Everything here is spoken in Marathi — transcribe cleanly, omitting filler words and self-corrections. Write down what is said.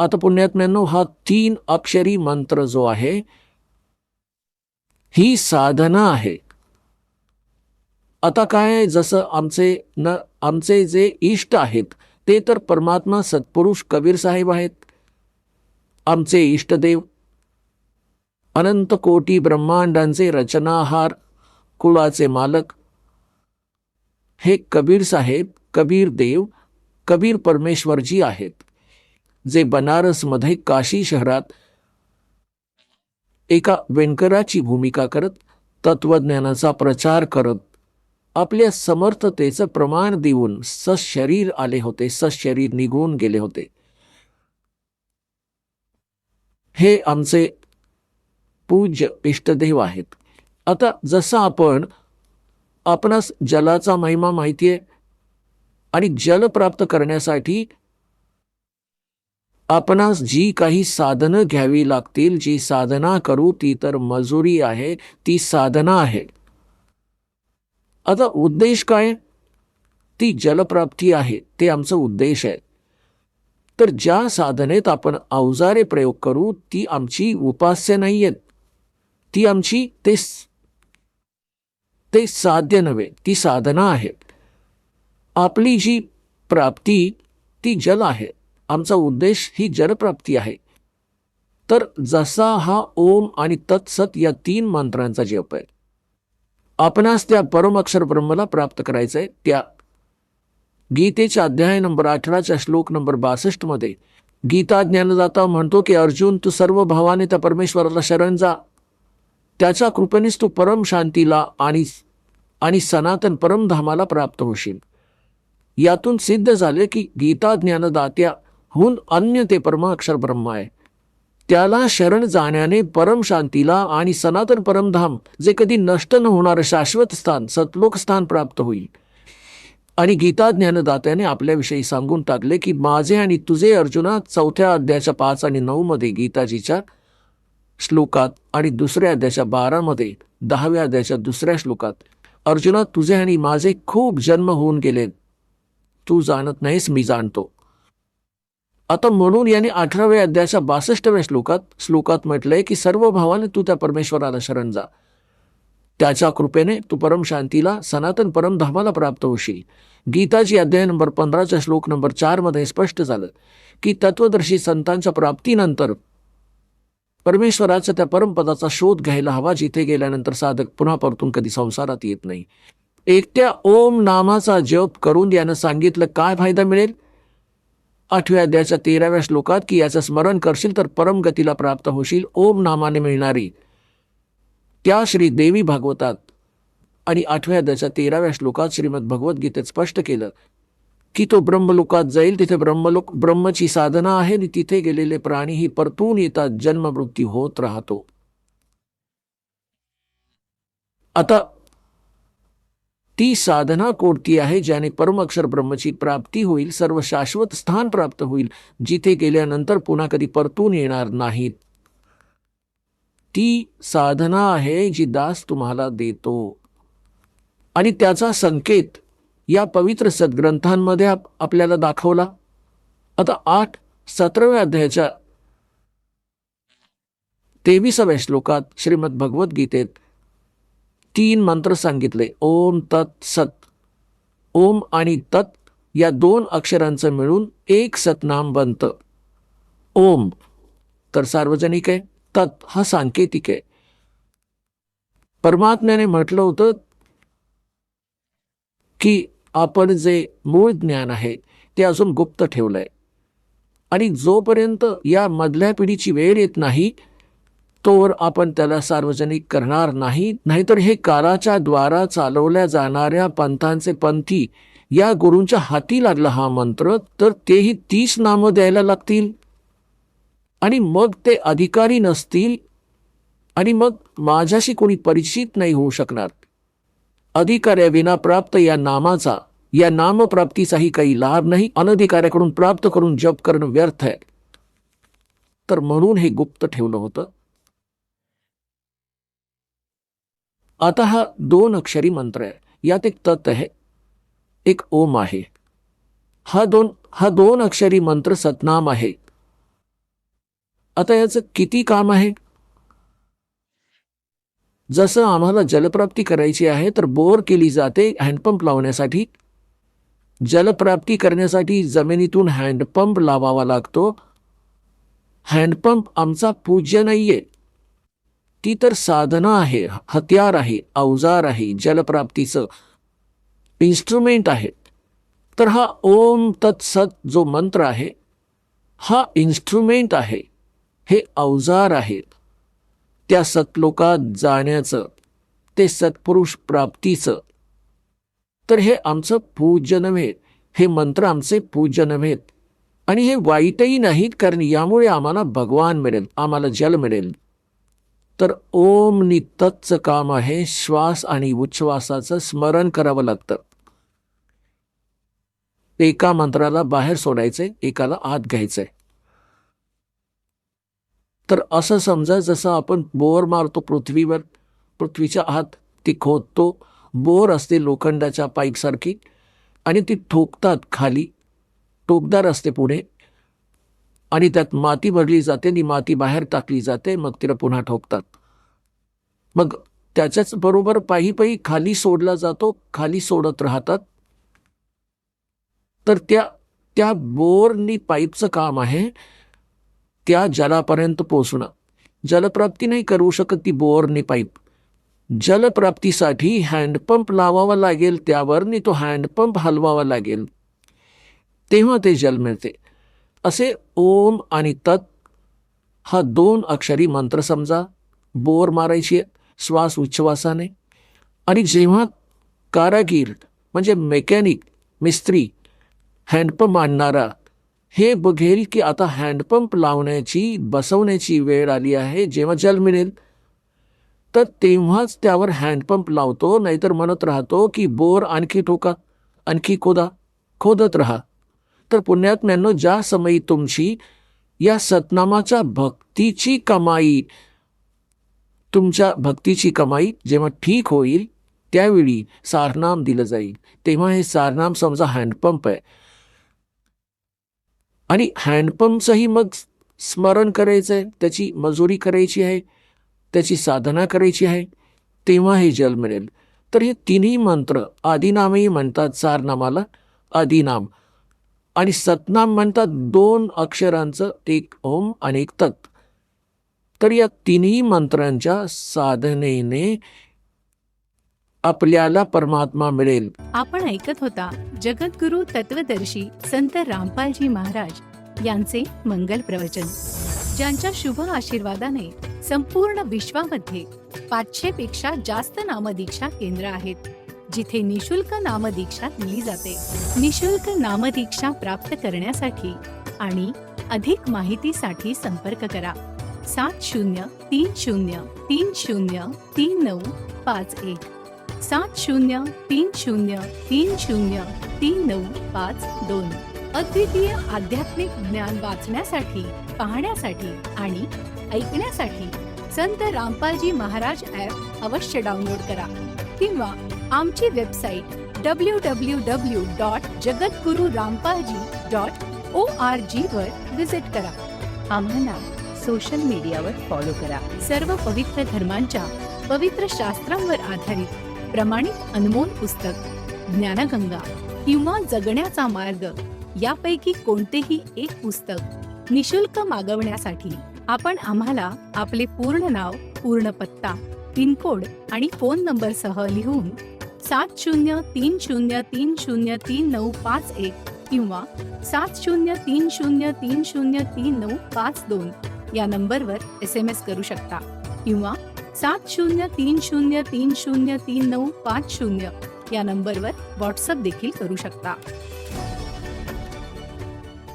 आता पुण्यात्म्यांनो, हा 3 अक्षरी मंत्र जो आहे ही साधना आहे. आता काय, जसं आमचे जे इष्ट आहेत ते तर परमात्मा सत्पुरुष कबीर साहेब आहेत. आमचे इष्टदेव, अनंत कोटी ब्रह्मांडांचे रचनाहार, कुळाचे मालक हे कबीर साहेब, कबीर देव, कबीर परमेश्वरजी आहेत, जे बनारसमध्ये काशी शहरात एका वेंकराची भूमिका करत तत्वज्ञानाचा प्रचार करत आपल्या समर्थतेचं प्रमाण देऊन सशरीर आले होते, सशरीर निघून गेले होते. हे आमचे पूज्य इष्टदेव आहेत. आता जसं आपणास जलाचा महिमा माहिती आहे आणि जल प्राप्त करण्यासाठी आपणास जी काही साधनं घ्यावी लागतील, जी साधना करू ती तर मजुरी आहे, ती साधना आहे. आता उद्देश काय? ती जलप्राप्ती आहे, ते आमचं उद्देश आहे. तर ज्या साधनेत आपण अवजारे प्रयोग करू ती आमची उपास्य नाही आहेत, ती आमची ते साध्य नव्हे, ती साधना आहे. आपली जी प्राप्ती ती जल आहे, आमचा उद्देश ही जलप्राप्ती आहे. तर जसा हा ओम आणि तत्सत या 3 मंत्रांचा जप आहे, आपणास त्या परम अक्षर ब्रह्मला प्राप्त करायचं आहे. त्या गीतेच्या अध्याय नंबर 18च्या श्लोक नंबर 62 मध्ये गीता ज्ञानदाता म्हणतो की अर्जुन, तू सर्व भावाने त्या परमेश्वराला शरण जा, त्याच्या कृपेनेच तू परम शांतीला आणि सनातन परमधामाला प्राप्त होशील. यातून सिद्ध झाले की गीता ज्ञानदात्याहून अन्य ते परम अक्षर ब्रह्म आहे. त्याला शरण जाण्याने परम शांतीला आणि सनातन परमधाम, जे कधी नष्ट न होणारं शाश्वत स्थान, सतलोक स्थान प्राप्त होईल. आणि गीता ज्ञानदात्याने आपल्याविषयी सांगून टाकले की माझे आणि तुझे अर्जुना, 4थ्या अध्यायाच्या 5 आणि 9 मध्ये गीताजीच्या श्लोकात आणि 2ऱ्या अध्यायाच्या 12 मध्ये 10व्या अध्यायाच्या 2ऱ्या श्लोकात, अर्जुना तुझे आणि माझे खूप जन्म होऊन गेले, तू जाणत नाहीस, मी जाणतो. आता म्हणून याने 18व्या अध्यायाच्या 62व्या श्लोकात म्हटलंय की सर्व भावाने तू त्या परमेश्वराला शरण जा, त्याच्या कृपेने तू परम शांतीला, सनातन परमधामाला प्राप्त होशील. गीताची अध्याय नंबर 15च्या श्लोक नंबर 4 मध्ये स्पष्ट झालं की तत्वदर्शी संतांच्या प्राप्तीनंतर परमेश्वराच्या त्या परमपदाचा शोध घ्यायला हवा, जिथे गेल्यानंतर साधक पुन्हा परतून कधी संसारात येत नाही. एकट्या ओम नामाचा जप करून यानं सांगितलं काय फायदा मिळेल. 8व्या अध्यायाच्या 13व्या श्लोकात की याचं स्मरण करशील तर परम गतीला प्राप्त होशील. ओम नामाने मिळणारी त्या श्री देवी भागवतात आणि 8व्या अध्यायाच्या 13व्या श्लोकात श्रीमद भगवद्गीतेत स्पष्ट केलं की तो ब्रह्मलोकात जाईल. तिथे ब्रह्मची साधना आहे आणि तिथे गेलेले प्राणीही परतून येतात, जन्ममृत्यू होत राहतो. आता ती साधना कोणती आहे ज्याने परम अक्षर ब्रह्मची प्राप्ती होईल, सर्व शाश्वत स्थान प्राप्त होईल, जिथे गेल्यानंतर पुन्हा कधी परतून येणार नाहीत. ती साधना आहे जी दास तुम्हाला देतो आणि त्याचा संकेत या पवित्र सद्ग्रंथांमध्ये आपल्याला दाखवला. आता 17व्या अध्यायाच्या 23व्या श्लोकात श्रीमद भगवद्गीतेत 3 मंत्र सांगितले. ओम तत् सत. ओम आणि तत् या 2 अक्षरांचं मिळून एक सतनाम बनतं. ओम तर सार्वजनिक आहे, तत् हा सांकेतिक आहे. परमात्म्याने म्हटलं होतं की आपण जे मूळ ज्ञान आहे ते अजून गुप्त ठेवलंय आणि जोपर्यंत या मधल्या पिढीची वेळ येत नाही तोवर आपण त्याला सार्वजनिक करणार नाही. नाहीतर हे कालाच्या द्वारा चालवल्या जाणाऱ्या पंथांचे पंथी या गुरूंच्या हाती लागला हा मंत्र, तर तेही 30 नामं द्यायला लागतील आणि मग ते अधिकारी नसतील आणि मग माझ्याशी कोणी परिचित नाही होऊ शकणार. अधिकाऱ्याविना प्राप्त या नामाचा, या नामप्राप्तीचाही काही लाभ नाही. अनधिकाऱ्याकडून प्राप्त करून जप करणं व्यर्थ आहे. तर म्हणून हे गुप्त ठेवलं होतं. आता हा 2 अक्षरी मंत्र आहे. यात एक तत् आहे, एक ओम आहे. हा दोन अक्षरी मंत्र सतनाम आहे. आता याचं किती काम आहे? जसं आम्हाला जलप्राप्ती करायची आहे तर बोर केली जाते हँडपंप लावण्यासाठी. जलप्राप्ती करण्यासाठी जमिनीतून हँडपंप लावावा लागतो. हँडपंप आमचा पूज्य नाहीये, ती तर साधनं आहे, हत्यार आहे, अवजार आहे, जलप्राप्तीचं इन्स्ट्रुमेंट आहे. तर हा ओम तत्सत जो मंत्र आहे हा इन्स्ट्रुमेंट आहे, हे अवजार आहे त्या सतलोकात जाण्याचं, ते सत्पुरुष प्राप्तीचं. तर हे आमचं पूज्य नव्हे, हे मंत्र आमचे पूज्य नव्हेत आणि हे वाईटही नाहीत, कारण यामुळे आम्हाला भगवान मिळेल, आम्हाला जल मिळेल. तर ओम नित्तचं काम आहे श्वास आणि उच्छ्वासाचं स्मरण करावं लागतं. एका मंत्राला बाहेर सोडायचंय, एकाला आत घ्यायचंय. तर असं समजा जसं आपण बोर मारतो पृथ्वीवर, पृथ्वीच्या आत ती खोदतो, बोर असते लोखंडाच्या पाईपसारखी आणि ती ठोकतात खाली, टोकदार असते पुढे आणि त्यात माती भरली जाते, ती माती बाहेर टाकली जाते, मग तिला पुन्हा ठोकतात. मग त्याच्याच बरोबर पायी पायी खाली सोडला जातो, खाली सोडत राहतात. तर त्या बोरनी पाईपचं काम आहे त्या जलापर्यंत पोचणं. जलप्राप्ती नाही करू शकत ती बोरनी पाईप. जलप्राप्तीसाठी हँडपंप लावावा लागेल, त्यावरनी तो हँडपंप हलवावा लागेल, तेव्हा ते जल मिळते. असे ओम आणि तत् हा 2 अक्षरी मंत्र समजा. बोर मारायची श्वास उच्छ्वासाने, आणि जेव्हा कारागीर म्हणजे मेकॅनिक, मिस्त्री हँडपंप आणणारा हे बघेल की आता हँडपंप लावण्याची, बसवण्याची वेळ आली आहे, जेव्हा जल मिळेल तर तेव्हाच त्यावर हँडपंप लावतो, नाहीतर म्हणत राहतो की बोर आणखी ठोका, आणखी खोदा, खोदत राहा. तर पुण्यात्म्यांनो, ज्या समयी तुमची या सतनामाच्या भक्तीची कमाई, तुमच्या भक्तीची कमाई जेव्हा ठीक होईल त्यावेळी सारनाम दिलं जाईल. तेव्हा हे सारनाम समजा हँडपंप आहे आणि हँडपंपचंही मग स्मरण करायचं आहे, त्याची मजुरी करायची आहे, त्याची साधना करायची आहे, तेव्हा हे जल मिळेल. तर हे तिन्ही मंत्र, आदिनामही म्हणतात सारनामाला, आदिनाम, आणि सतनाम म्हणतात 2 अक्षरांचं, एक ओम आणि एक तत्. तर या तिन्ही मंत्रांच्या साधनेने आपल्याला परमात्मा मिळेल. आपण ऐकत होता जगद्गुरु तत्वदर्शी संत रामपालजी महाराज यांचे मंगल प्रवचन, ज्यांच्या शुभ आशीर्वादाने संपूर्ण विश्वामध्ये 500 पेक्षा जास्त नामदीक्षा केंद्र आहेत, जिथे निशुल्क नामदीक्षा दिली जाते. निशुल्क नामदीक्षा प्राप्त करण्यासाठी आणि अधिक माहितीसाठी संपर्क करा 7030303951 7030303952. अद्वितीय आध्यात्मिक ज्ञान वाचण्यासाठी, पाहण्यासाठी आणि ऐकण्यासाठी संत रामपालजी महाराज ॲप अवश्य डाउनलोड करा किंवा आमची वेबसाईट www.jagadgururampalji.org वर विजिट करा. आम्हाला सोशल मीडियावर फॉलो करा. सर्व पवित्र धर्मांच्या पवित्र शास्त्रांवर आधारित प्रमाणित अनमोल पुस्तक ज्ञानगंगा किंवा जगण्याचा मार्ग यापैकी कोणतेही एक पुस्तक निशुल्क मागवण्यासाठी आपण आम्हाला आपले पूर्ण नाव, पूर्ण पत्ता, पिनकोड आणि फोन नंबर सह लिहून 7030303951 किंवा 7030303952 या नंबरवर SMS करू शकता किंवा 7030303950 या नंबरवर व्हॉट्सअप देखील करू शकता.